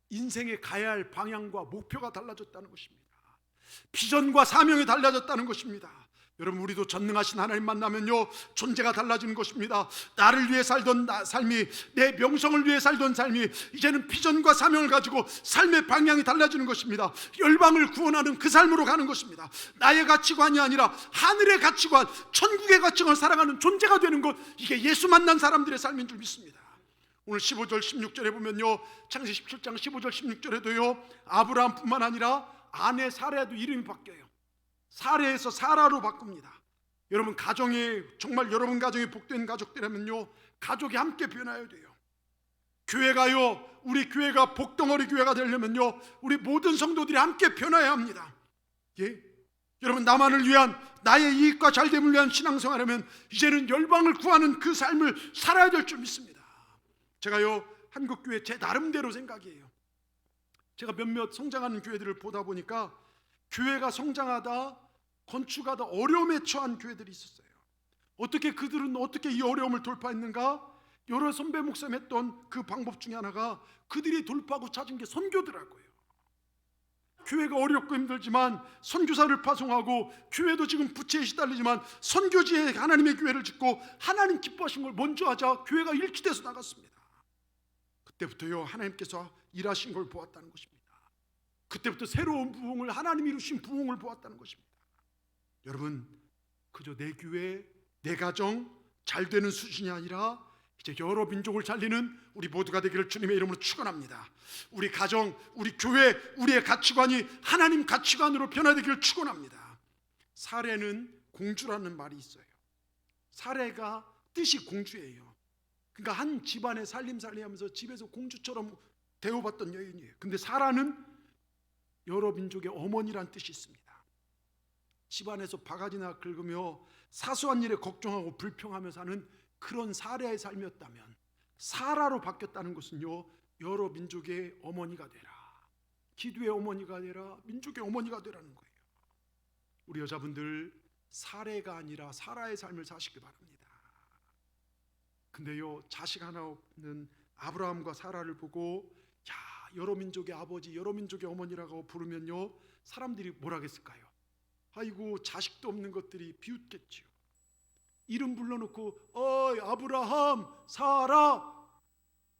인생에 가야 할 방향과 목표가 달라졌다는 것입니다. 비전과 사명이 달라졌다는 것입니다. 여러분, 우리도 전능하신 하나님 만나면요 존재가 달라지는 것입니다. 나를 위해 살던 삶이, 내 명성을 위해 살던 삶이 이제는 비전과 사명을 가지고 삶의 방향이 달라지는 것입니다. 열방을 구원하는 그 삶으로 가는 것입니다. 나의 가치관이 아니라 하늘의 가치관, 천국의 가치관을 살아가는 존재가 되는 것, 이게 예수 만난 사람들의 삶인 줄 믿습니다. 오늘 15절 16절에 보면요, 창세기 17장 15절 16절에도요 아브라함뿐만 아니라 아내 사라도 이름이 바뀌어요. 사레에서 사라로 바꿉니다. 여러분, 가정이 정말 여러분 가정이 복된 가족들이라면요 가족이 함께 변화해야 돼요. 교회가요, 우리 교회가 복덩어리 교회가 되려면요 우리 모든 성도들이 함께 변화해야 합니다. 예? 여러분, 나만을 위한, 나의 이익과 잘됨을 위한 신앙생활하면 이제는 열방을 구하는 그 삶을 살아야 될 줄 믿습니다. 제가요 한국교회 제 나름대로 생각이에요. 제가 몇몇 성장하는 교회들을 보다 보니까 교회가 성장하다, 건축하다 어려움에 처한 교회들이 있었어요. 어떻게 그들은 어떻게 이 어려움을 돌파했는가? 여러 선배 목사님 했던 그 방법 중에 하나가 그들이 돌파하고 찾은 게 선교더라고요. 교회가 어렵고 힘들지만 선교사를 파송하고, 교회도 지금 부채에 시달리지만 선교지에 하나님의 교회를 짓고 하나님 기뻐하신 걸 먼저 하자 교회가 일치돼서 나갔습니다. 그때부터요 하나님께서 일하신 걸 보았다는 것입니다. 그때부터 새로운 부흥을, 하나님이 이루신 부흥을 보았다는 것입니다. 여러분, 그저 내 교회, 내 가정 잘 되는 수준이 아니라 이제 여러 민족을 살리는 우리 모두가 되기를 주님의 이름으로 축원합니다. 우리 가정, 우리 교회, 우리의 가치관이 하나님 가치관으로 변화되기를 축원합니다. 사례는 공주라는 말이 있어요. 사례가 뜻이 공주예요. 그러니까 한 집안의 살림살이하면서 집에서 공주처럼 대우받던 여인이에요. 근데 사라는 여러 민족의 어머니란 뜻이 있습니다. 집안에서 바가지나 긁으며 사소한 일에 걱정하고 불평하며 사는 그런 사라의 삶이었다면, 사라로 바뀌었다는 것은요 여러 민족의 어머니가 되라, 기도의 어머니가 되라, 민족의 어머니가 되라는 거예요. 우리 여자분들 사례가 아니라 사라의 삶을 사시기 바랍니다. 근데요 자식 하나 없는 아브라함과 사라를 보고 야, 여러 민족의 아버지, 여러 민족의 어머니라고 부르면요 사람들이 뭐라 했을까요? 아이고, 자식도 없는 것들이 비웃겠지요. 이름 불러놓고 어이 아브라함, 사라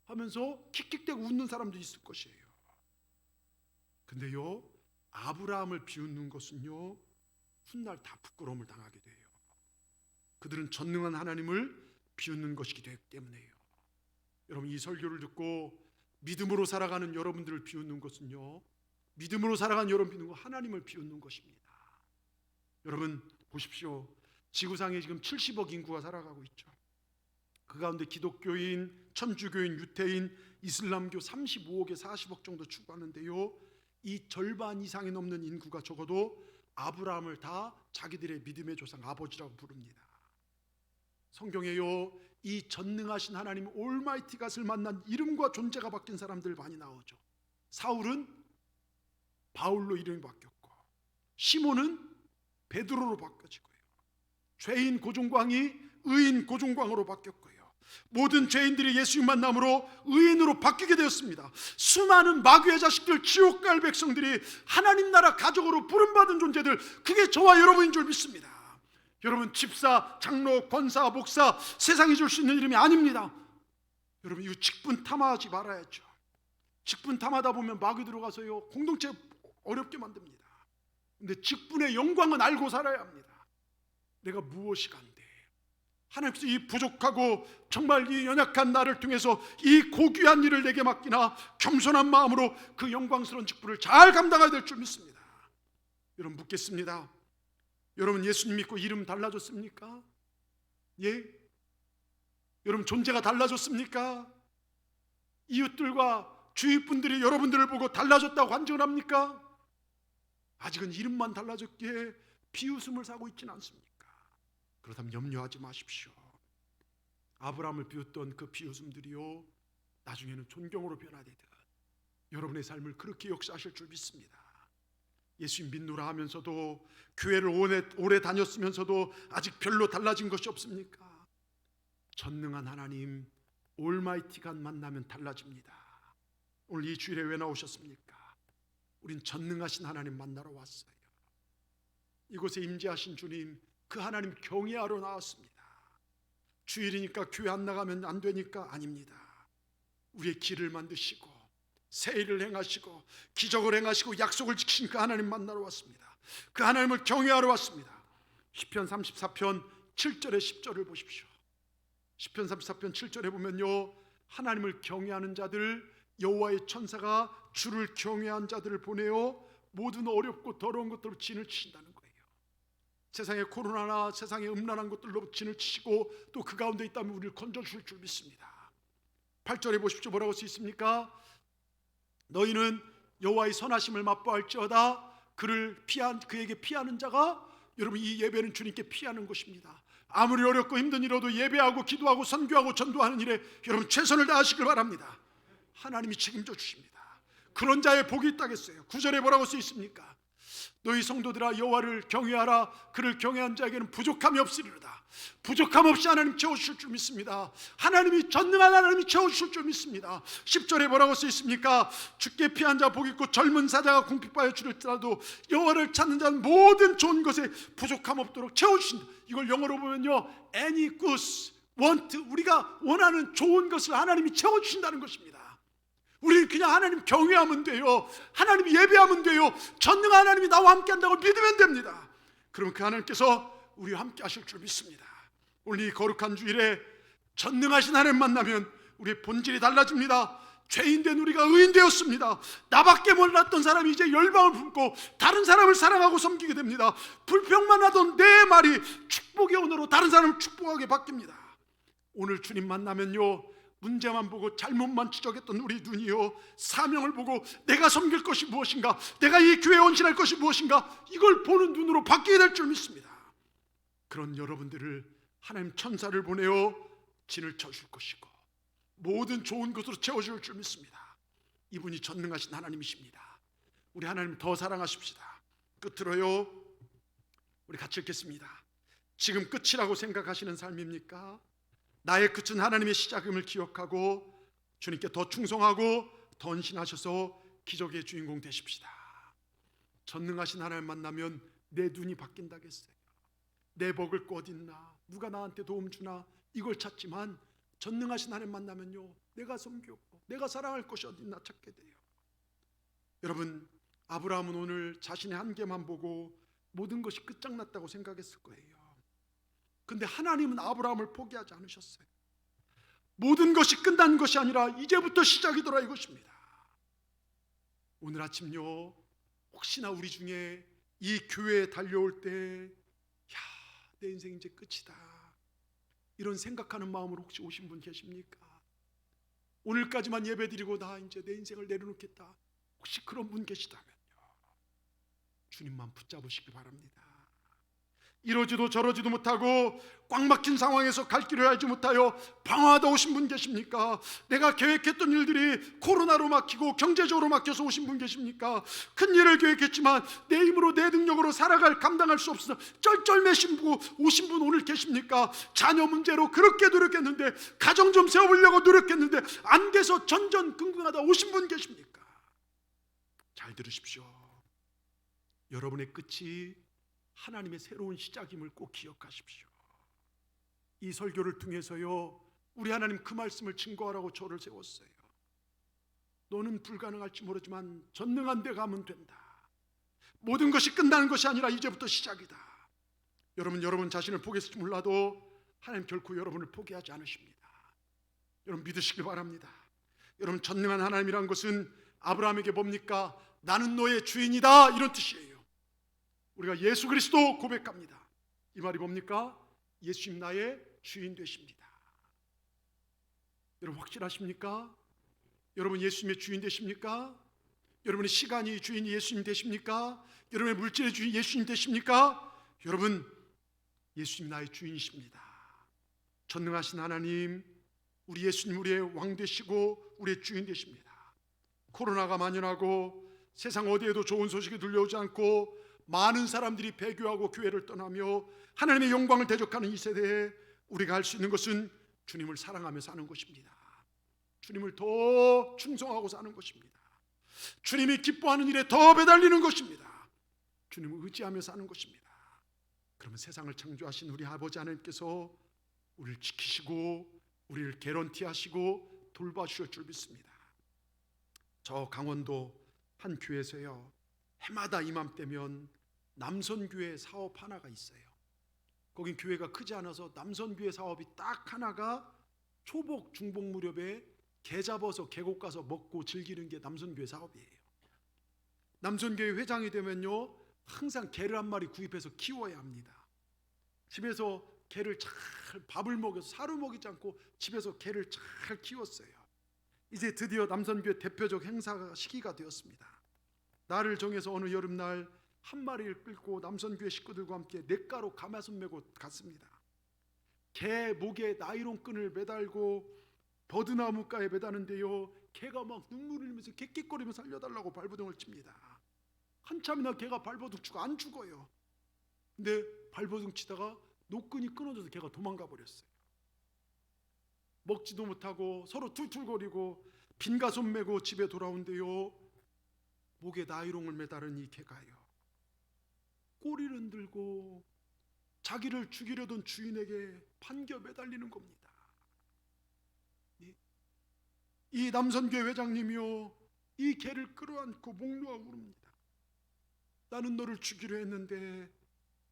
하면서 킥킥대고 웃는 사람도 있을 것이에요. 근데요 아브라함을 비웃는 것은요 훗날 다 부끄러움을 당하게 돼요. 그들은 전능한 하나님을 비웃는 것이기 때문에요. 여러분, 이 설교를 듣고 믿음으로 살아가는 여러분들을 비웃는 것은요, 믿음으로 살아가는 여러분을 하나님을 비웃는 것입니다. 여러분 보십시오. 지구상에 지금 70억 인구가 살아가고 있죠. 그 가운데 기독교인, 천주교인, 유태인, 이슬람교 35억에 40억 정도 추구하는데요, 이 절반 이상이 넘는 인구가 적어도 아브라함을 다 자기들의 믿음의 조상 아버지라고 부릅니다. 성경에요 이 전능하신 하나님 올마이티 갓을 만난 이름과 존재가 바뀐 사람들 많이 나오죠. 사울은 바울로 이름이 바뀌었고, 시몬은 베드로로 바꿔지고요. 죄인 고종광이 의인 고종광으로 바뀌었고요. 모든 죄인들이 예수님 만남으로 의인으로 바뀌게 되었습니다. 수많은 마귀의 자식들, 지옥 갈 백성들이 하나님 나라 가족으로 부름받은 존재들, 그게 저와 여러분인 줄 믿습니다. 여러분, 집사, 장로, 권사, 목사, 세상이 줄 수 있는 이름이 아닙니다. 여러분, 이거 직분 탐하지 말아야죠. 직분 탐하다 보면 마귀 들어가서요, 공동체 어렵게 만듭니다. 근데 직분의 영광은 알고 살아야 합니다. 내가 무엇이 간대? 하나님께서 이 부족하고 정말 이 연약한 나를 통해서 이 고귀한 일을 내게 맡기나 겸손한 마음으로 그 영광스러운 직분을 잘 감당해야 될 줄 믿습니다. 여러분, 묻겠습니다. 여러분, 예수님 믿고 이름 달라졌습니까? 예? 여러분, 존재가 달라졌습니까? 이웃들과 주위 분들이 여러분들을 보고 달라졌다고 간증을 합니까? 아직은 이름만 달라졌기에 비웃음을 사고 있지는 않습니까? 그렇다면 염려하지 마십시오. 아브라함을 비웃던 그 비웃음들이요, 나중에는 존경으로 변화되듯 여러분의 삶을 그렇게 역사하실 줄 믿습니다. 예수님 믿노라 하면서도, 교회를 오래 다녔으면서도 아직 별로 달라진 것이 없습니까? 전능한 하나님, 올마이티 갓 만나면 달라집니다. 오늘 이 주일에 왜 나오셨습니까? 우린 전능하신 하나님 만나러 왔어요. 이곳에 임재하신 주님, 그 하나님 경외하러 나왔습니다. 주일이니까 교회 안 나가면 안 되니까? 아닙니다. 우리의 길을 만드시고 새 일을 행하시고 기적을 행하시고 약속을 지키신 그 하나님 만나러 왔습니다. 그 하나님을 경외하러 왔습니다. 시편 34편 7절에 10절을 보십시오. 시편 34편 7절에 보면요, 하나님을 경외하는 자들, 여호와의 천사가 주를 경외한 자들을 보내어 모든 어렵고 더러운 것들로 진을 치신다는 거예요. 세상의 코로나나 세상의 음란한 것들로 진을 치시고 또 그 가운데 있다면 우리를 건져주실 줄 믿습니다. 8절에 보십시오. 뭐라고 써 있습니까? 너희는 여호와의 선하심을 맛보할지어다. 그에게 피하는 자가, 여러분, 이 예배는 주님께 피하는 것입니다. 아무리 어렵고 힘든 일이라도 예배하고 기도하고 선교하고 전도하는 일에 여러분 최선을 다하시길 바랍니다. 하나님이 책임져 주십니다. 그런 자의 복이 있다겠어요. 9절에 뭐라고 써 있습니까? 너희 성도들아, 여호와를 경외하라. 그를 경외한 자에게는 부족함이 없으리로다. 부족함 없이 하나님 채워주실 줄 믿습니다. 하나님이 전능한 하나님이 채워주실 줄 믿습니다. 10절에 뭐라고 써 있습니까? 주께 피한 자 복 있고 젊은 사자가 궁핍하여 주를지라도 여호와를 찾는 자는 모든 좋은 것에 부족함 없도록 채워주신다. 이걸 영어로 보면요, any good want, 우리가 원하는 좋은 것을 하나님이 채워주신다는 것입니다. 우리는 그냥 하나님 경외하면 돼요. 하나님 예배하면 돼요. 전능한 하나님이 나와 함께 한다고 믿으면 됩니다. 그러면 그 하나님께서 우리와 함께 하실 줄 믿습니다. 오늘 이 거룩한 주일에 전능하신 하나님 만나면 우리의 본질이 달라집니다. 죄인된 우리가 의인 되었습니다. 나밖에 몰랐던 사람이 이제 열방을 품고 다른 사람을 사랑하고 섬기게 됩니다. 불평만 하던 내 말이 축복의 언어로 다른 사람을 축복하게 바뀝니다. 오늘 주님 만나면요, 문제만 보고 잘못만 지적했던 우리 눈이요, 사명을 보고 내가 섬길 것이 무엇인가, 내가 이 교회에 헌신할 것이 무엇인가, 이걸 보는 눈으로 바뀌게 될 줄 믿습니다. 그런 여러분들을 하나님 천사를 보내어 진을 쳐줄 것이고 모든 좋은 것으로 채워줄 줄 믿습니다. 이분이 전능하신 하나님이십니다. 우리 하나님 더 사랑하십시다. 끝으로요, 우리 같이 읽겠습니다. 지금 끝이라고 생각하시는 삶입니까? 나의 끝은 하나님의 시작임을 기억하고 주님께 더 충성하고 더 헌신하셔서 기적의 주인공 되십시다. 전능하신 하나님 만나면 내 눈이 바뀐다겠어요. 내 먹을 거 어딨나, 누가 나한테 도움 주나, 이걸 찾지만 전능하신 하나님 만나면요, 내가 섬기고 내가 사랑할 것이 어딨나 찾게 돼요. 여러분, 아브라함은 오늘 자신의 한계만 보고 모든 것이 끝장났다고 생각했을 거예요. 근데 하나님은 아브라함을 포기하지 않으셨어요. 모든 것이 끝난 것이 아니라 이제부터 시작이더라, 이것입니다. 오늘 아침요, 혹시나 우리 중에 이 교회에 달려올 때 내 인생 이제 끝이다, 이런 생각하는 마음으로 혹시 오신 분 계십니까? 오늘까지만 예배드리고 나 이제 내 인생을 내려놓겠다, 혹시 그런 분 계시다면요, 주님만 붙잡으시기 바랍니다. 이러지도 저러지도 못하고 꽉 막힌 상황에서 갈 길을 알지 못하여 방황하다 오신 분 계십니까? 내가 계획했던 일들이 코로나로 막히고 경제적으로 막혀서 오신 분 계십니까? 큰 일을 계획했지만 내 힘으로 내 능력으로 살아갈 감당할 수 없어 쩔쩔매신 분 오신 분 오늘 계십니까? 자녀 문제로 그렇게 노력했는데, 가정 좀 세워보려고 노력했는데 안 돼서 전전긍긍하다 오신 분 계십니까? 잘 들으십시오. 여러분의 끝이 하나님의 새로운 시작임을 꼭 기억하십시오. 이 설교를 통해서요, 우리 하나님 그 말씀을 증거하라고 저를 세웠어요. 너는 불가능할지 모르지만 전능한 데 가면 된다. 모든 것이 끝나는 것이 아니라 이제부터 시작이다. 여러분 자신을 포기했을지 몰라도 하나님 결코 여러분을 포기하지 않으십니다. 여러분 믿으시길 바랍니다. 여러분, 전능한 하나님이란 것은 아브라함에게 뭡니까? 나는 너의 주인이다, 이런 뜻이에요. 우리가 예수 그리스도 고백합니다. 이 말이 뭡니까? 예수님 나의 주인 되십니다. 여러분 확실하십니까? 여러분 예수님의 주인 되십니까? 여러분의 시간이 주인이 예수님 되십니까? 여러분의 물질의 주인 예수님 되십니까? 여러분, 예수님 나의 주인이십니다. 전능하신 하나님, 우리 예수님 우리의 왕 되시고 우리의 주인 되십니다. 코로나가 만연하고 세상 어디에도 좋은 소식이 들려오지 않고 많은 사람들이 배교하고 교회를 떠나며 하나님의 영광을 대적하는 이 세대에 우리가 할 수 있는 것은 주님을 사랑하며 사는 것입니다. 주님을 더 충성하고 사는 것입니다. 주님이 기뻐하는 일에 더 매달리는 것입니다. 주님을 의지하며 사는 것입니다. 그러면 세상을 창조하신 우리 아버지 하나님께서 우리를 지키시고 우리를 개런티하시고 돌봐주실 줄 믿습니다. 저 강원도 한 교회에서요, 해마다 이맘때면 남선교회 사업 하나가 있어요. 거긴 교회가 크지 않아서 남선교회 사업이 딱 하나가 초복 중복 무렵에 게 잡아서 계곡 가서 먹고 즐기는 게 남선교회 사업이에요. 남선교회 회장이 되면요, 항상 개를 한 마리 구입해서 키워야 합니다. 집에서 개를 잘 밥을 먹여서 사료 먹이지 않고 집에서 개를 잘 키웠어요. 이제 드디어 남선교회 대표적 행사가 시기가 되었습니다. 날을 정해서 어느 여름날 한 마리를 끌고 남선교회 식구들과 함께 냇가로 가마솥 메고 갔습니다. 개 목에 나이론 끈을 매달고 버드나무가에 매다는데요, 개가 막 눈물을 흘리면서 객객거리며 살려달라고 발버둥을 칩니다. 한참이나 개가 발버둥 치고 안 죽어요. 근데 발버둥 치다가 노끈이 끊어져서 개가 도망가 버렸어요. 먹지도 못하고 서로 툴툴거리고 빈 가솥 메고 집에 돌아온대요. 목에 나이롱을 매달은 이 개가요, 꼬리를 흔들고 자기를 죽이려던 주인에게 반겨 매달리는 겁니다. 이 남선교회 회장님이요, 이 개를 끌어안고 목 놓아 울습니다. 나는 너를 죽이려 했는데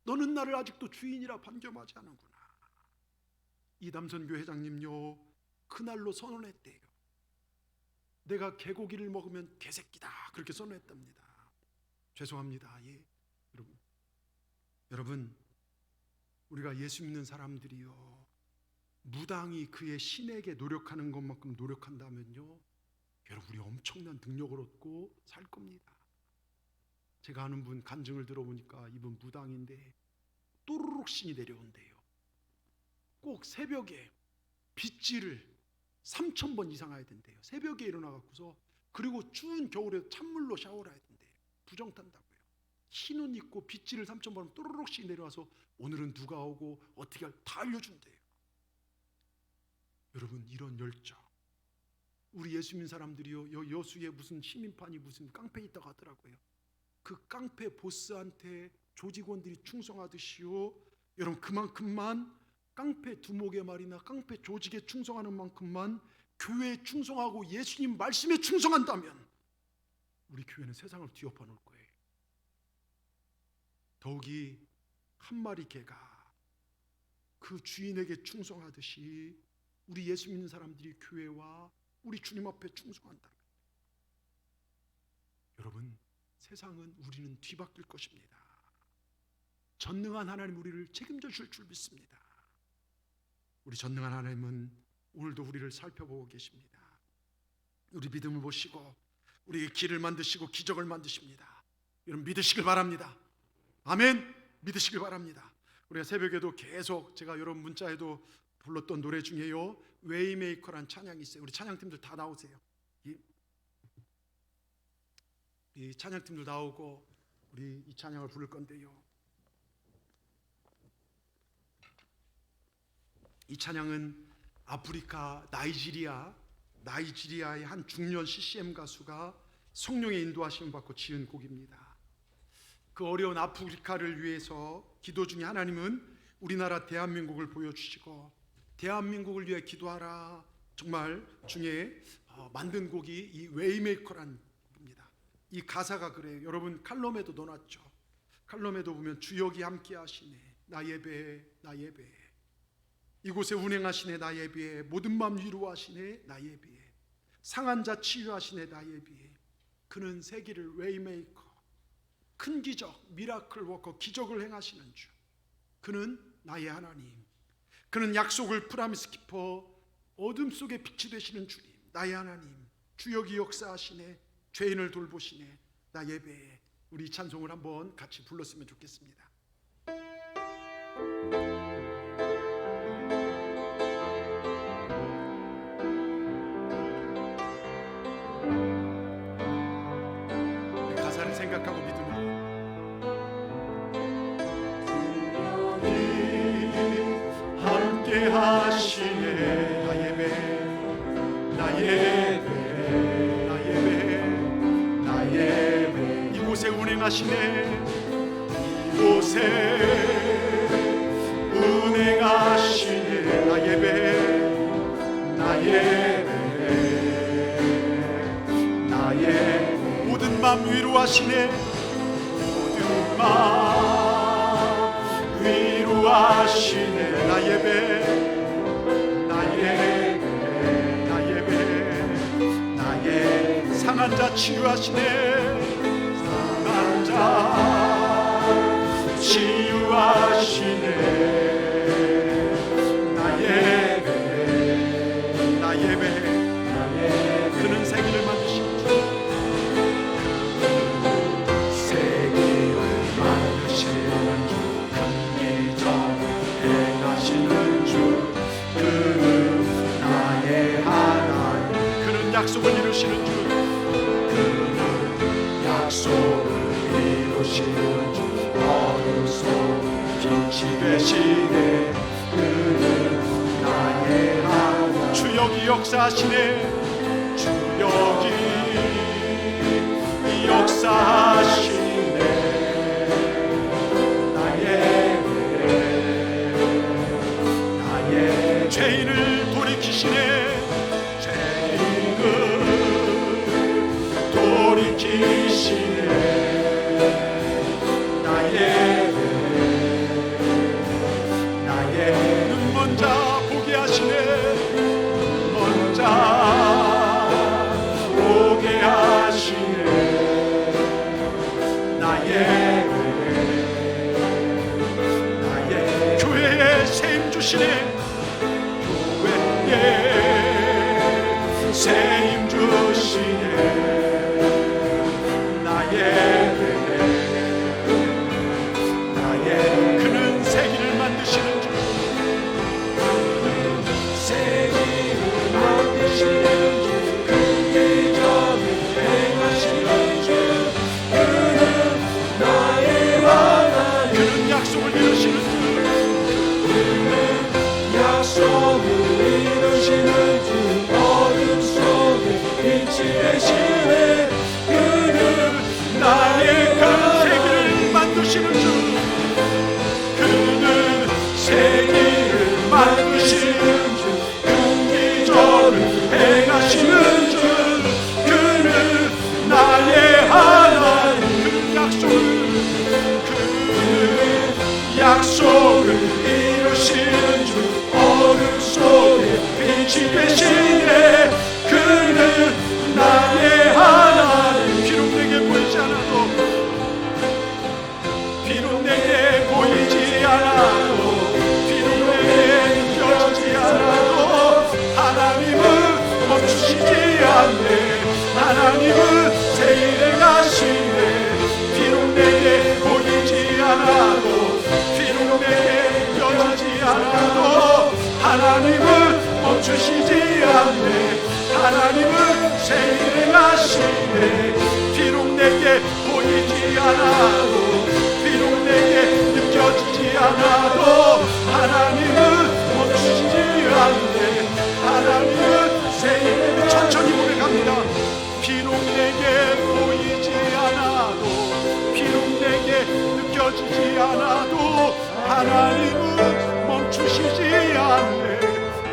너는 나를 아직도 주인이라 반겨하지 않는구나. 이 남선교회 회장님요, 그날로 선언했대요. 내가 개고기를 먹으면 개새끼다, 그렇게 선언했답니다. 죄송합니다. 여러분, 우리가 예수 믿는 사람들이요, 무당이 그의 신에게 노력하는 것만큼 노력한다면요, 여러분 우리 엄청난 능력을 얻고 살 겁니다. 제가 아는 분 간증을 들어보니까 이분 무당인데 또르륵 신이 내려온대요. 꼭 새벽에 빗질을 3,000번 이상 해야 된대요. 새벽에 일어나갖고서, 그리고 추운 겨울에 찬물로 샤워를 해야 된대요. 부정탄다고요. 흰 옷 입고 빗질을 3,000번 또르륵씩 내려와서 오늘은 누가 오고 어떻게 다 알려준대요. 여러분, 이런 열정, 우리 예수 믿는 사람들이요, 여수에 무슨 시민판이 무슨 깡패 있다고 하더라고요. 그 깡패 보스한테 조직원들이 충성하듯이요, 여러분 그만큼만 깡패 두목의 말이나 깡패 조직에 충성하는 만큼만 교회에 충성하고 예수님 말씀에 충성한다면 우리 교회는 세상을 뒤엎어 놓을 거예요. 더욱이 한 마리 개가 그 주인에게 충성하듯이 우리 예수 믿는 사람들이 교회와 우리 주님 앞에 충성한다면, 여러분 세상은 우리는 뒤바뀔 것입니다. 전능한 하나님 우리를 책임져 주실 줄 믿습니다. 우리 전능한 하나님은 오늘도 우리를 살펴보고 계십니다. 우리 믿음을 보시고 우리의 길을 만드시고 기적을 만드십니다. 여러분 믿으시길 바랍니다. 아멘. 믿으시길 바랍니다. 우리가 새벽에도 계속 제가 여러분 문자에도 불렀던 노래 중에요, 웨이메이커란 찬양이 있어요. 우리 찬양팀들 다 나오세요. 이 찬양팀들 나오고 우리 이 찬양을 부를 건데요, 이 찬양은 아프리카 나이지리아의 한 중년 CCM 가수가 성령의 인도하심을 받고 지은 곡입니다. 그 어려운 아프리카를 위해서 기도 중에 하나님은 우리나라 대한민국을 보여주시고 대한민국을 위해 기도하라 정말 중에 만든 곡이 이 웨이메이커란 곡입니다. 이 가사가 그래요. 여러분 칼럼에도 넣어놨죠. 칼럼에도 보면 주역이 함께 하시네 나 예배해 나 예배해, 이곳에 운행하시네 나 예배해, 모든 맘 위로하시네 나 예배해, 상한 자 치유하시네 나 예배해. 그는 세기를 웨이메이커, 큰 기적 미라클 워커, 기적을 행하시는 주. 그는 나의 하나님, 그는 약속을 프라미스 키퍼, 어둠 속에 빛이 되시는 주님, 나의 하나님, 주역이 역사하시네, 죄인을 돌보시네 나 예배해. 우리 이 찬송을 한번 같이 불렀으면 좋겠습니다. 가사를 생각하고 믿음으로 함께 하시네 나 예배해 나 예배해 나 예배해 나 예배해, 이곳에 운행하시네 이곳에 운행하시네 나 예배해 나 예배해 나 예배해, 모든 맘 위로하시네 모든 맘 위로하시네 나 예배해 나 예배해 나 예배해 나 예배해, 상한 자 치유하시네 상한 자 치유하시네 나 예배해 나 예배해, 그는 세계를 만드신 주, 세계를 만드시는 주, 행하시는 주, 그는 나의 하나님, 그는 약속을 이루시는 주, 그는 약속을 이루시는 주, 어둠 속 빛이 되시네, 그는 나의 하나님, 주역이 역사하시네 주역이 역사하시네 나의 죄인을 돌이키시네 죄인을 돌이키시네 나의 눈먼 자 보게 하시네 눈먼 자 보게 하시네 나의 교회에 세임 주시네 교회에 세임 주시네 나의 그는 세기를 만드시는 주 세기를 만드시는 주 기적을 행하시는 주 그는 나의 하나님 그는 약속을 이루시는 주 그는 약속을 이루시는 주 어둠 속에 빛이 되시네 그는 나의 세기를 만드시는 주 그는 세기를 만드시는 주 기적을 행하시는 주 그는 나의 하나님 그는 약속을 이루시는 주 어둠 속에 빛이 되시네 그는 나의 하나님 비록 내게 보이지 않아도 비록 내게 보이지 않아도 비록 내게 느껴지지 않아도 하나님은 멈추시지 않네 하나님은 세일해 가시네 비록 내게 보이지 않아도 비록 내게 멈추시지 않네. 하나님은 새 일을 하시네. 비록 내게 보이지 않아도, 비록 내게 느껴지지 않아도 하나님은 멈추시지 않네. 하나님은 새 일을, 천천히 고백합니다. 비록 내게 보이지 않아도, 비록 내게 느껴지지 않아도 하나님은 멈추시지 않네.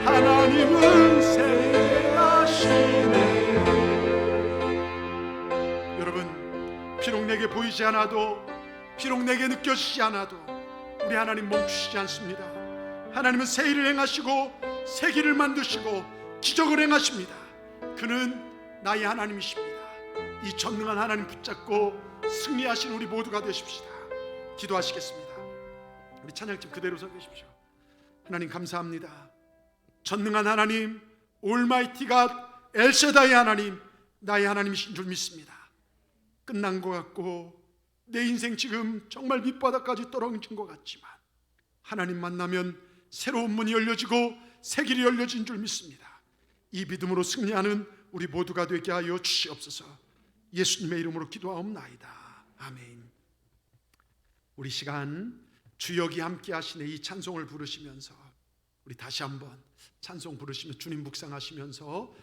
하나님은 새 일을 하시네. 여러분, 비록 내게 보이지 않아도, 비록 내게 느껴지지 않아도 우리 하나님 멈추시지 않습니다. 하나님은 새 일을 행하시고 새 길을 만드시고 기적을 행하십니다. 그는 나의 하나님이십니다. 이 전능한 하나님 붙잡고 승리하신 우리 모두가 되십시다. 기도하시겠습니다. 우리 찬양팀 그대로 서 계십시오. 하나님 감사합니다. 전능한 하나님, 올마이티 갓, 엘세다의 하나님, 나의 하나님이신 줄 믿습니다. 끝난 것 같고 내 인생 지금 정말 밑바닥까지 떨어진 것 같지만 하나님 만나면 새로운 문이 열려지고 새 길이 열려진 줄 믿습니다. 이 믿음으로 승리하는 우리 모두가 되게 하여 주시옵소서. 예수님의 이름으로 기도하옵나이다. 아멘. 우리 시간 주역이 함께 하시네 이 찬송을 부르시면서 우리 다시 한번 찬송 부르시며 주님 묵상하시면서